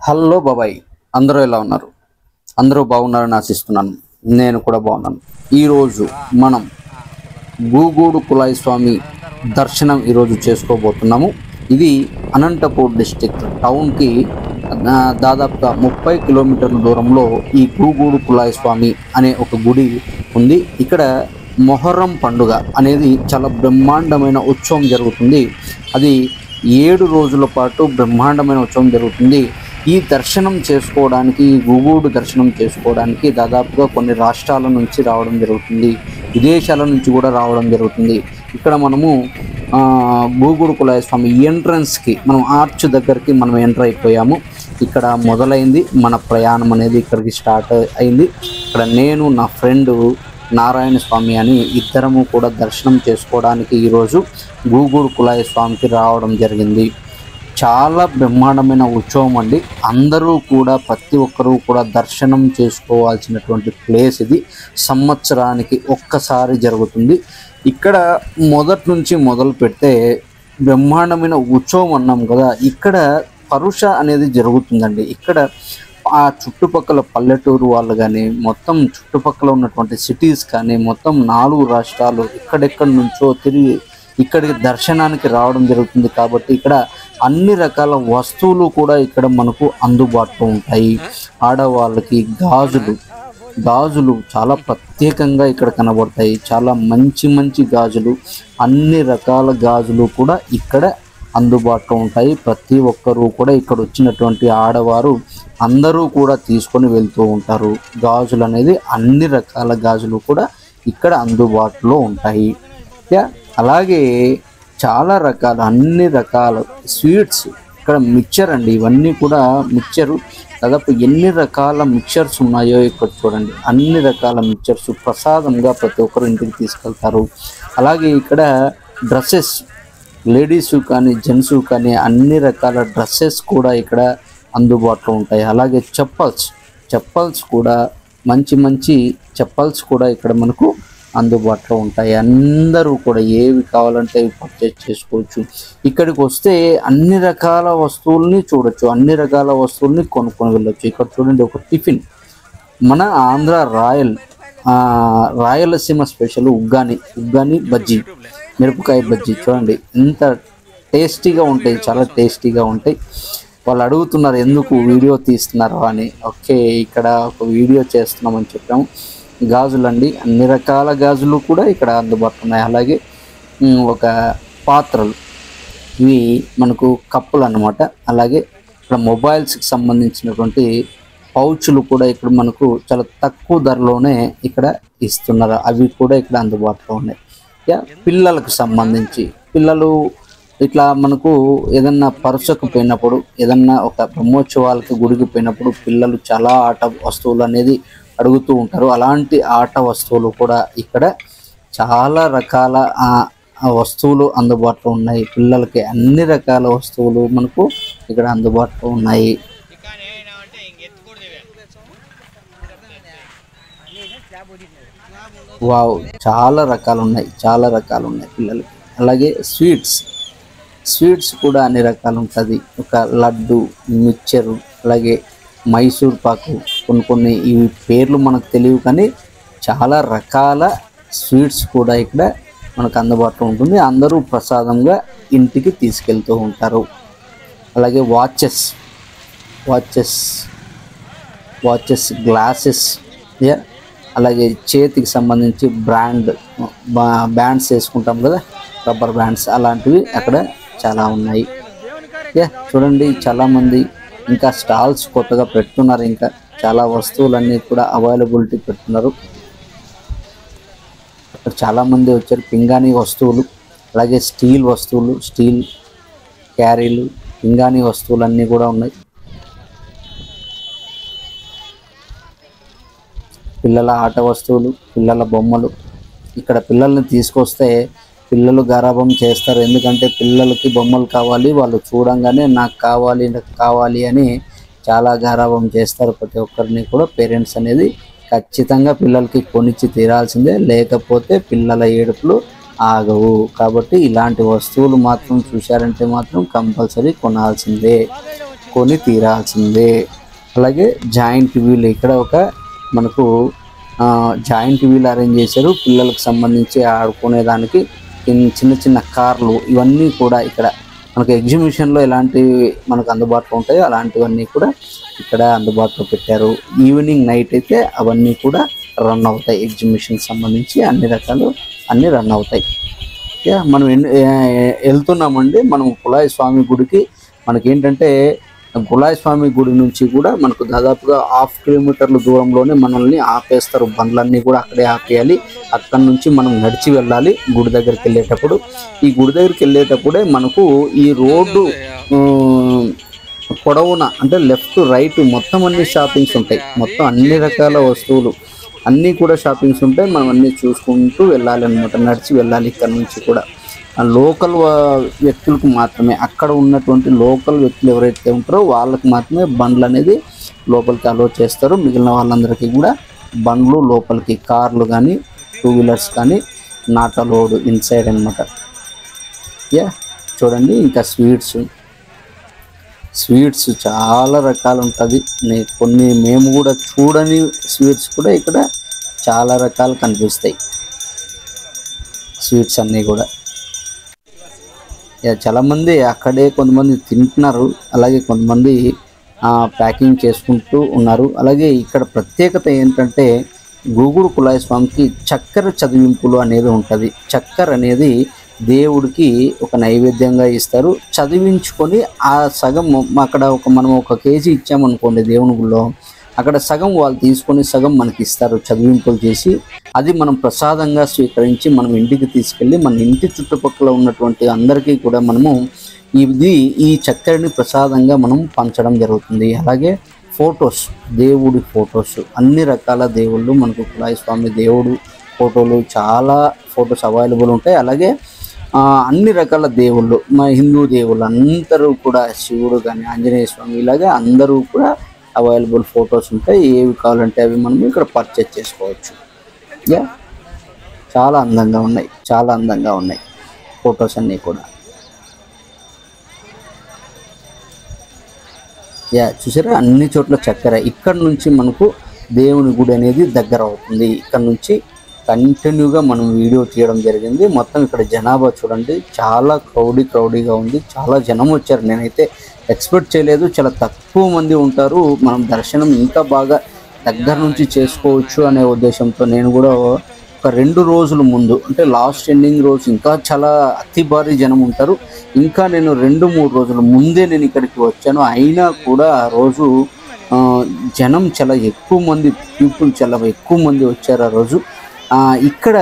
Hello బాబాయ్, అందరూ ఎలా ఉన్నారు? అందరూ బాగున్నారని ఆశిస్తున్నాను. నేను కూడా బాగున్నాను. ఈరోజు మనం గూగూడు కులాయి స్వామి దర్శనం ఈరోజు చేసుకోబోతున్నాము. ఇది అనంతపూర్ డిస్టిక్ టౌన్కి దాదాపుగా 30 కిలోమీటర్ల దూరంలో ఈ గూగూడు కులాయి స్వామి అనే ఒక గుడి ఉంది. ఇక్కడ మొహర్రం పండుగ అనేది చాలా బ్రహ్మాండమైన ఉత్సవం జరుగుతుంది. అది 7 రోజుల పాటు బ్రహ్మాండమైన ఉత్సవం జరుగుతుంది. ఈ దర్శనం చేసుకోవడానికి, గూగూడు దర్శనం చేసుకోవడానికి దాదాపుగా కొన్ని రాష్ట్రాల నుంచి రావడం జరుగుతుంది, విదేశాల నుంచి కూడా రావడం జరుగుతుంది. ఇక్కడ మనము గూగూడు కులాయి స్వామి ఎంట్రన్స్కి మనం ఆర్చ్ దగ్గరికి మనం ఎంటర్ అయిపోయాము. ఇక్కడ మొదలైంది మన ప్రయాణం అనేది, ఇక్కడికి స్టార్ట్ అయింది. ఇక్కడ నేను, నా ఫ్రెండ్ నారాయణ స్వామి అని ఇద్దరము కూడా దర్శనం చేసుకోవడానికి ఈరోజు గూగూడు కులాయి స్వామికి రావడం జరిగింది. చాలా బ్రహ్మాండమైన ఉత్సవం అండి. అందరూ కూడా, ప్రతి ఒక్కరూ కూడా దర్శనం చేసుకోవాల్సినటువంటి ప్లేస్ ఇది. సంవత్సరానికి ఒక్కసారి జరుగుతుంది. ఇక్కడ మొదటి నుంచి మొదలు పెడితే బ్రహ్మాండమైన ఉత్సవం అన్నాం కదా, ఇక్కడ పరుష అనేది జరుగుతుందండి. ఇక్కడ ఆ చుట్టుపక్కల పల్లెటూరు వాళ్ళు కానీ, మొత్తం చుట్టుపక్కల ఉన్నటువంటి సిటీస్ కానీ, మొత్తం 4 రాష్ట్రాలు ఎక్కడెక్కడి నుంచో తిరిగి ఇక్కడికి దర్శనానికి రావడం జరుగుతుంది. కాబట్టి ఇక్కడ అన్ని రకాల వస్తువులు కూడా ఇక్కడ మనకు అందుబాటులో ఉంటాయి. ఆడవాళ్ళకి గాజులు చాలా ప్రత్యేకంగా ఇక్కడ కనబడతాయి. చాలా మంచి గాజులు, అన్ని రకాల గాజులు కూడా ఇక్కడ అందుబాటులో ఉంటాయి. ప్రతి ఒక్కరూ కూడా ఇక్కడ వచ్చినటువంటి ఆడవారు అందరూ కూడా తీసుకొని వెళ్తూ ఉంటారు. గాజులు అనేది అన్ని రకాల గాజులు కూడా ఇక్కడ అందుబాటులో ఉంటాయి. అలాగే చాలా రకాల, అన్ని రకాల స్వీట్స్, ఇక్కడ మిక్చర్ అండి, ఇవన్నీ కూడా మిక్చరు. దాదాపు ఎన్ని రకాల మిక్చర్స్ ఉన్నాయో ఇక్కడ చూడండి. అన్ని రకాల మిక్చర్స్ ప్రసాదంగా ప్రతి ఒక్కరు ఇంటికి తీసుకెళ్తారు. అలాగే ఇక్కడ డ్రెస్సెస్, లేడీస్ కానీ జెంట్స్ కానీ అన్ని రకాల డ్రెస్సెస్ కూడా ఇక్కడ అందుబాటులో ఉంటాయి. అలాగే చెప్పల్స్ కూడా మంచి చెప్పల్స్ కూడా ఇక్కడ మనకు అందుబాటులో ఉంటాయి. అందరూ కూడా ఏవి కావాలంటే అవి పర్చేజ్ చేసుకోవచ్చు. ఇక్కడికి వస్తే అన్ని రకాల వస్తువుల్ని చూడొచ్చు, అన్ని రకాల వస్తువుల్ని కొనుక్కొని వెళ్ళొచ్చు. ఇక్కడ చూడండి, ఒక టిఫిన్, మన ఆంధ్ర రాయలసీమ స్పెషల్ ఉగ్గాని బజ్జీ, మిరపకాయ బజ్జీ చూడండి ఎంత టేస్టీగా ఉంటాయి, చాలా టేస్టీగా ఉంటాయి. వాళ్ళు అడుగుతున్నారు ఎందుకు వీడియో తీస్తున్నారు అని. ఓకే, ఇక్కడ ఒక వీడియో చేస్తున్నామని చెప్పాము. గాజులు అండి, అన్ని రకాల గాజులు కూడా ఇక్కడ అందుబాటులో ఉన్నాయి. అలాగే ఒక పాత్రలు, ఇవి మనకు కప్పులు అన్నమాట. అలాగే ఇక్కడ మొబైల్స్కి సంబంధించినటువంటి పౌచులు కూడా ఇక్కడ మనకు చాలా తక్కువ ధరలోనే ఇక్కడ ఇస్తున్నారు. అవి కూడా ఇక్కడ అందుబాటులో ఉన్నాయి. పిల్లలకు సంబంధించి, పిల్లలు ఇట్లా మనకు ఏదన్నా పరుసకు పోయినప్పుడు, ఏదన్నా ఒక బ్రహ్మోత్సవాలకి గుడికి పోయినప్పుడు పిల్లలు చాలా ఆట వస్తువులు అనేది అడుగుతూ ఉంటారు. అలాంటి ఆట వస్తువులు కూడా ఇక్కడ చాలా రకాల వస్తువులు అందుబాటులో ఉన్నాయి. పిల్లలకి అన్ని రకాల వస్తువులు మనకు ఇక్కడ అందుబాటులో ఉన్నాయి. వావ్, చాలా రకాలు ఉన్నాయి పిల్లలకి. అలాగే స్వీట్స్ కూడా అన్ని రకాలు ఉంటుంది. ఒక లడ్డు, మిక్చరు, అలాగే మైసూర్ పాకు, కొన్ని ఇవి పేర్లు మనకు తెలియవు కానీ చాలా రకాల స్వీట్స్ కూడా ఇక్కడ మనకు అందుబాటులో ఉంటుంది. అందరూ ప్రసాదంగా ఇంటికి తీసుకెళ్తూ ఉంటారు. అలాగే వాచెస్, గ్లాసెస్, అలాగే చేతికి సంబంధించి బ్యాండ్స్ వేసుకుంటాం కదా, రబ్బర్ బ్యాండ్స్, అలాంటివి అక్కడ చాలా ఉన్నాయి. చూడండి, చాలామంది ఇంకా స్టాల్స్ కొత్తగా పెడుతున్నారు. ఇంకా చాలా వస్తువులన్నీ కూడా అవైలబిలిటీ పెడుతున్నారు. అక్కడ చాలామంది వచ్చారు. పింగాణీ వస్తువులు, అలాగే స్టీల్ క్యారీలు, పింగాణీ వస్తువులన్నీ కూడా ఉన్నాయి. పిల్లల ఆట వస్తువులు, పిల్లల బొమ్మలు. ఇక్కడ పిల్లల్ని తీసుకొస్తే పిల్లలు గారాబం చేస్తారు. ఎందుకంటే పిల్లలకి బొమ్మలు కావాలి, వాళ్ళు చూడంగానే నాకు కావాలి అని చాలా గారాబం చేస్తారు. ప్రతి ఒక్కరిని కూడా పేరెంట్స్ అనేది ఖచ్చితంగా పిల్లలకి కొనిచ్చి తీరాల్సిందే, లేకపోతే పిల్లల ఏడుపులు ఆగవు. కాబట్టి ఇలాంటి వస్తువులు మాత్రం చూశారంటే మాత్రం కంపల్సరీ కొనాల్సిందే. కొని తీరాల్సిందే. అలాగే జాయింట్ వీల్ ఇక్కడ ఒక మనకు జాయింట్ వీల్ అరేంజ్ చేశారు పిల్లలకు సంబంధించి ఆడుకునేదానికి. చిన్న చిన్న కార్లు ఇవన్నీ కూడా ఇక్కడ మనకు ఎగ్జిబిషన్లో ఎలాంటివి మనకు అందుబాటులో ఉంటాయో అలాంటివన్నీ కూడా ఇక్కడ అందుబాటులో పెట్టారు. ఈవినింగ్ నైట్ అయితే అవన్నీ కూడా రన్ అవుతాయి. ఎగ్జిబిషన్ సంబంధించి అన్ని రకాలు అన్నీ రన్ అవుతాయి. మనం వెళ్తున్నామండి. మనం కులాయి స్వామి గుడికి మనకేంటంటే కులాయి స్వామి గుడి నుంచి కూడా మనకు దాదాపుగా 1/2 కిలోమీటర్ల దూరంలోనే మనల్ని ఆపేస్తారు. బండ్లన్నీ కూడా అక్కడే ఆపేయాలి. అక్కడి నుంచి మనం నడిచి వెళ్ళాలి గుడి దగ్గరికి వెళ్ళేటప్పుడు. ఈ గుడి దగ్గరికి వెళ్ళేటప్పుడే మనకు ఈ రోడ్డు పొడవున అంటే లెఫ్ట్ రైట్ మొత్తం అన్ని షాపింగ్స్ ఉంటాయి. మొత్తం అన్ని రకాల వస్తువులు అన్నీ కూడా షాపింగ్స్ ఉంటాయి. మనం అన్నీ చూసుకుంటూ వెళ్ళాలి అనమాట. నడిచి వెళ్ళాలి. ఇక్కడ నుంచి కూడా లోకల్ వ్యక్తులకు మాత్రమే, అక్కడ ఉన్నటువంటి లోకల్ వ్యక్తులు ఎవరైతే ఉంటారో వాళ్ళకి మాత్రమే బండ్లు అనేది లోపలికి అలో చేస్తారు. మిగిలిన వాళ్ళందరికీ కూడా బండ్లు లోపలికి, కార్లు కానీ 2 వీలర్స్ కానీ నాట్ అలౌడ్ ఇన్సైడ్ అనమాట. చూడండి. ఇంకా స్వీట్స్ చాలా రకాలు ఉంటుంది. కొన్ని మేము కూడా చూడని స్వీట్స్ కూడా ఇక్కడ చాలా రకాలు కనిపిస్తాయి. స్వీట్స్ అన్నీ కూడా చాలామంది అక్కడే కొంతమంది తింటున్నారు. అలాగే కొంతమంది ప్యాకింగ్ చేసుకుంటూ ఉన్నారు. అలాగే ఇక్కడ ప్రత్యేకత ఏంటంటే గూగుడు కులాయి స్వామికి చక్కెర చదివింపులు అనేది ఉంటుంది. చక్కెర అనేది దేవుడికి ఒక నైవేద్యంగా ఇస్తారు. చదివించుకొని ఆ సగం అక్కడ మనం 1 కేజీ ఇచ్చామనుకోండి దేవుని గుళ్ళో, అక్కడ సగం వాళ్ళు తీసుకొని సగం మనకి ఇస్తారు చదివింపులు చేసి. అది మనం ప్రసాదంగా స్వీకరించి మనం ఇంటికి తీసుకెళ్ళి మన ఇంటి చుట్టుపక్కల ఉన్నటువంటి అందరికీ కూడా మనము ఈ చక్కెరని ప్రసాదంగా మనం పంచడం జరుగుతుంది. అలాగే ఫొటోస్, దేవుడి ఫొటోస్, అన్ని రకాల దేవుళ్ళు మనకు కులాయి స్వామి దేవుడు ఫోటోలు చాలా ఫొటోస్ అవైలబుల్ ఉంటాయి. అలాగే అన్ని రకాల దేవుళ్ళు, మా హిందూ దేవుళ్ళు అందరూ కూడా, శివుడు కానీ ఆంజనేయ స్వామి, ఇలాగే అందరూ కూడా అవైలబుల్ ఫొటోస్ ఉంటాయి. ఏవి కావాలంటే అవి మనం ఇక్కడ పర్చేజ్ చేసుకోవచ్చు. చాలా అందంగా ఉన్నాయి ఫొటోస్ అన్నీ కూడా. చూసారా, అన్ని చోట్ల చక్కెర. ఇక్కడ నుంచి మనకు దేవుని గుడి అనేది దగ్గర అవుతుంది. ఇక్కడ నుంచి కంటిన్యూగా మనం వీడియో తీయడం జరిగింది. మొత్తం ఇక్కడ జనాభా చూడండి, చాలా క్రౌడీగా ఉంది. చాలా జనం వచ్చారు. నేనైతే ఎక్స్పెక్ట్ చేయలేదు, చాలా తక్కువ మంది ఉంటారు. మనం దర్శనం ఇంకా బాగా దగ్గర నుంచి చేసుకోవచ్చు అనే ఉద్దేశంతో నేను కూడా ఒక 2 రోజుల ముందు, అంటే లాస్ట్ ఎండింగ్ రోజు ఇంకా చాలా అతి భారీ జనం ఉంటారు. ఇంకా నేను 2-3 రోజుల ముందే నేను ఇక్కడికి వచ్చాను. అయినా కూడా ఆ రోజు జనం చాలా ఎక్కువ మంది, చాలా ఎక్కువ మంది వచ్చారు ఆ రోజు. ఇక్కడ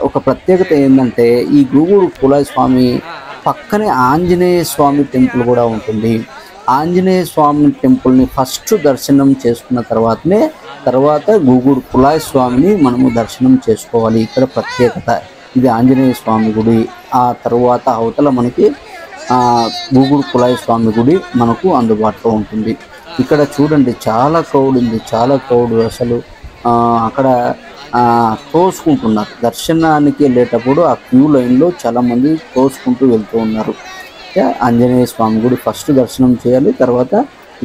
ఒక ప్రత్యేకత ఏంటంటే ఈ గూగుడు కులాయి స్వామి పక్కనే ఆంజనేయ స్వామి టెంపుల్ కూడా ఉంటుంది. ఆంజనేయ స్వామి టెంపుల్ని ఫస్ట్ దర్శనం చేసుకున్న తర్వాత గూగుడు కులాయి స్వామిని మనము దర్శనం చేసుకోవాలి. ఇక్కడ ప్రత్యేకత ఇది ఆంజనేయ స్వామి గుడి. ఆ తర్వాత అవతల మనకి గూగుడు కులాయి స్వామి గుడి మనకు అందుబాటులో ఉంటుంది. ఇక్కడ చూడండి, చాలా క్రౌడ్ ఉంది, చాలా క్రౌడ్. అసలు అక్కడ తోసుకుంటున్నారు. దర్శనానికి వెళ్ళేటప్పుడు ఆ క్యూ లైన్లో చాలామంది తోసుకుంటూ వెళ్తూ ఉన్నారు. ఆంజనేయ స్వామి గుడి ఫస్ట్ దర్శనం చేయాలి. తర్వాత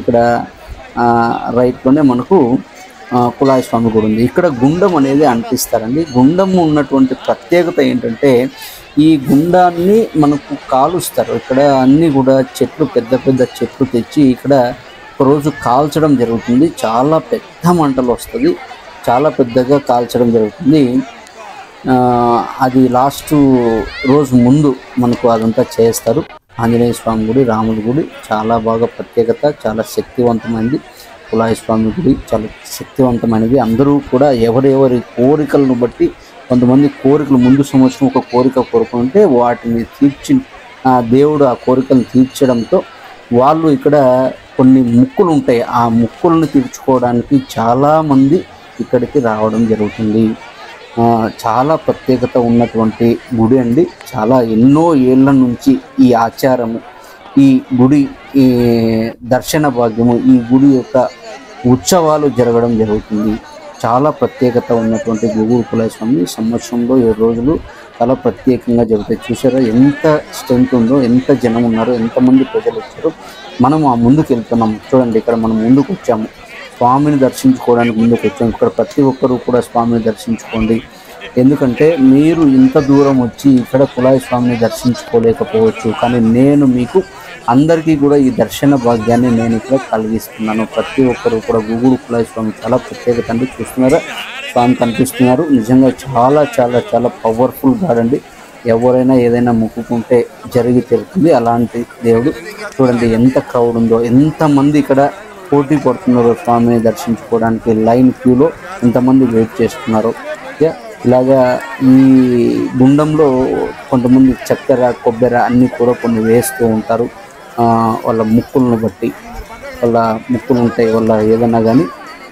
ఇక్కడ రైట్లోనే మనకు కులాయి స్వామి గుడి ఉంది. ఇక్కడ గుండం అనేది అంటిస్తారండి. గుండం ఉన్నటువంటి ప్రత్యేకత ఏంటంటే ఈ గుండాన్ని మనకు కాలుస్తారు. ఇక్కడ అన్నీ కూడా చెట్లు, పెద్ద పెద్ద చెట్లు తెచ్చి ఇక్కడ ఒకరోజు కాల్చడం జరుగుతుంది. చాలా పెద్ద మంటలు వస్తుంది, చాలా పెద్దగా కాల్చడం జరుగుతుంది. అది లాస్ట్ రోజు ముందు మనకు అదంతా చేస్తారు. ఆంజనేయ స్వామి గుడి, రాముడి గుడి చాలా బాగా ప్రత్యేకత, చాలా శక్తివంతమైనది. కులాయి స్వామి గుడి చాలా శక్తివంతమైనది. అందరూ కూడా ఎవరెవరి కోరికలను బట్టి, కొంతమంది కోరికలు ముందు సంవత్సరం ఒక కోరిక కోరుకుంటే వాటిని దేవుడు ఆ కోరికలను తీర్చడంతో వాళ్ళు ఇక్కడ కొన్ని ముక్కులు ఉంటాయి. ఆ ముక్కులను తీర్చుకోవడానికి చాలామంది ఇక్కడికి రావడం జరుగుతుంది. చాలా ప్రత్యేకత ఉన్నటువంటి గుడి అండి. చాలా ఎన్నో ఏళ్ళ నుంచి ఈ ఆచారము, ఈ గుడి ఈ దర్శన భాగ్యము, ఈ గుడి యొక్క ఉత్సవాలు జరగడం జరుగుతుంది. చాలా ప్రత్యేకత ఉన్నటువంటి గూగుడు కులాయి స్వామి సంవత్సరంలో 7 రోజులు చాలా ప్రత్యేకంగా జరుగుతాయి. చూసారా ఎంత స్ట్రెంత్ ఉందో, ఎంత జనం ఉన్నారో, ఎంతమంది ప్రజలు వచ్చారో. మనం ఆ ముందుకు వెళ్తున్నాం. చూడండి, ఇక్కడ మనం ముందుకు వచ్చాము, స్వామిని దర్శించుకోవడానికి ముందుకు వచ్చాము. ఇక్కడ ప్రతి ఒక్కరూ కూడా స్వామిని దర్శించుకోండి. ఎందుకంటే మీరు ఇంత దూరం వచ్చి ఇక్కడ కులాయి స్వామిని దర్శించుకోలేకపోవచ్చు, కానీ నేను మీకు అందరికీ కూడా ఈ దర్శన భాగ్యాన్ని నేను ఇక్కడ కలిగిస్తున్నాను. ప్రతి ఒక్కరు కూడా గూగుడు కులాయి స్వామి చాలా ప్రత్యేకత అండి. చూస్తున్నారా, స్వామి కనిపిస్తున్నారు. నిజంగా చాలా చాలా చాలా పవర్ఫుల్ గాడ్ అండి. ఎవరైనా ఏదైనా మొక్కుకుంటే జరిగి తీరుతుంది అలాంటి దేవుడు. చూడండి ఎంత క్రౌడ్ ఉందో, ఎంతమంది ఇక్కడ పోటీ పడుతున్నారో స్వామిని దర్శించుకోవడానికి. లైన్ క్యూలో ఎంతమంది వెయిట్ చేస్తున్నారు. ఇలాగా ఈ గుండంలో కొంతమంది చక్కెర, కొబ్బరి అన్నీ కూడా కొన్ని వేస్తూ ఉంటారు. వాళ్ళ ముక్కులను బట్టి, వాళ్ళ ముక్కులు ఉంటాయి, వాళ్ళ ఏదైనా కానీ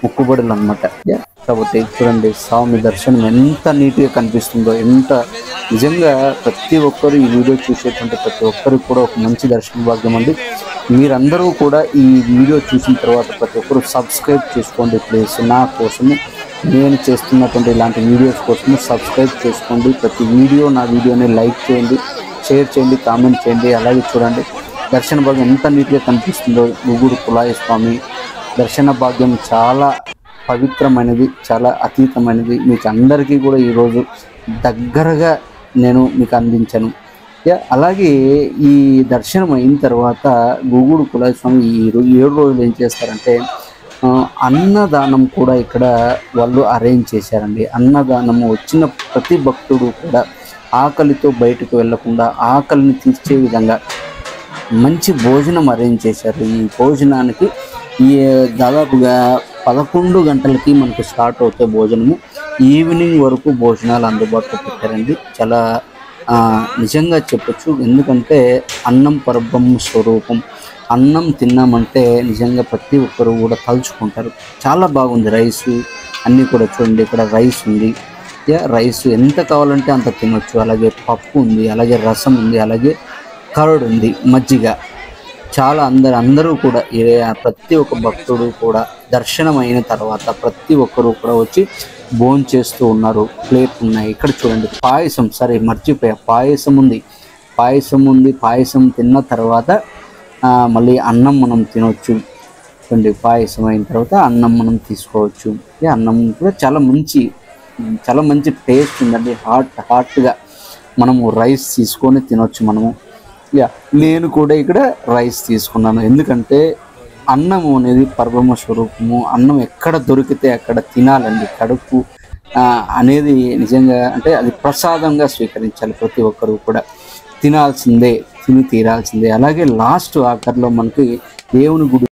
ముక్కుబడులు అనమాట. కాబట్టి చూడండి స్వామి దర్శనం ఎంత నీట్గా కనిపిస్తుందో, ఎంత నిజంగా ప్రతి ఒక్కరు ఈ వీడియో చూసేటువంటి ప్రతి ఒక్కరికి కూడా ఒక మంచి దర్శన భాగ్యం అండి. మీరందరూ కూడా ఈ వీడియో చూసిన తర్వాత ప్రతి ఒక్కరు సబ్స్క్రైబ్ చేసుకోండి ప్లీజ్. నా కోసము, నేను చేస్తున్నటువంటి ఇలాంటి వీడియోస్ కోసము సబ్స్క్రైబ్ చేసుకోండి. ప్రతి వీడియో, నా వీడియోని లైక్ చేయండి, షేర్ చేయండి, కామెంట్ చేయండి. అలాగే చూడండి దర్శన భాగ్యం ఎంత నీట్గా కనిపిస్తుందో. గూగుడు కులాయి స్వామి దర్శన భాగ్యం చాలా పవిత్రమైనది, చాలా అతీతమైనది. మీకు అందరికీ కూడా ఈరోజు దగ్గరగా నేను మీకు అందించాను. అలాగే ఈ దర్శనం అయిన తర్వాత గూగుడు కులాయి స్వామి ఈ 7 రోజులు ఏం చేస్తారంటే అన్నదానం కూడా ఇక్కడ వాళ్ళు అరేంజ్ చేశారండి. అన్నదానము వచ్చిన ప్రతి భక్తుడు కూడా ఆకలితో బయటకు వెళ్లకుండా ఆకలిని తీర్చే విధంగా మంచి భోజనం అరేంజ్ చేశారు. ఈ భోజనానికి ఈ దాదాపుగా 11 గంటలకి మనకు స్టార్ట్ అవుతే భోజనము, ఈవినింగ్ వరకు భోజనాలు అందుబాటులో పెట్టారండి. చాలా నిజంగా చెప్పొచ్చు. ఎందుకంటే అన్నం పరబ్రహ్మ స్వరూపం. అన్నం తిన్నామంటే నిజంగా ప్రతి ఒక్కరు కూడా తలుచుకుంటారు. చాలా బాగుంది. రైసు అన్నీ కూడా చూడండి, ఇక్కడ రైస్ ఉంది. రైస్ ఎంత కావాలంటే అంత తినొచ్చు. అలాగే పప్పు ఉంది, అలాగే రసం ఉంది, అలాగే కర్డ్ ఉంది, మజ్జిగ. చాలా అందరూ కూడా ప్రతి ఒక్క భక్తుడు కూడా దర్శనం అయిన తర్వాత ప్రతి ఒక్కరు కూడా వచ్చి భోజనం చేస్తూ ఉన్నారు. ప్లేట్ ఉన్నాయి. ఇక్కడ చూడండి పాయసం, సరే మర్చిపోయా, పాయసం ఉంది. పాయసం తిన్న తర్వాత మళ్ళీ అన్నం మనం తినొచ్చు. చూడండి పాయసం అయిన తర్వాత అన్నం మనం తీసుకోవచ్చు. అన్నం కూడా చాలా మంచి టేస్ట్ ఉందండి. హాట్గా మనము రైస్ తీసుకొని తినొచ్చు మనము. నేను కూడా ఇక్కడ రైస్ తీసుకున్నాను. ఎందుకంటే అన్నము అనేది పరబ్రహ్మ స్వరూపము. అన్నం ఎక్కడ దొరికితే అక్కడ తినాలండి. కడుపు అనేది నిజంగా అంటే అది ప్రసాదంగా స్వీకరించాలి. ప్రతి ఒక్కరు కూడా తిని తీరాల్సిందే. అలాగే లాస్ట్ ఆఖరిలో మనకి దేవుని గుడి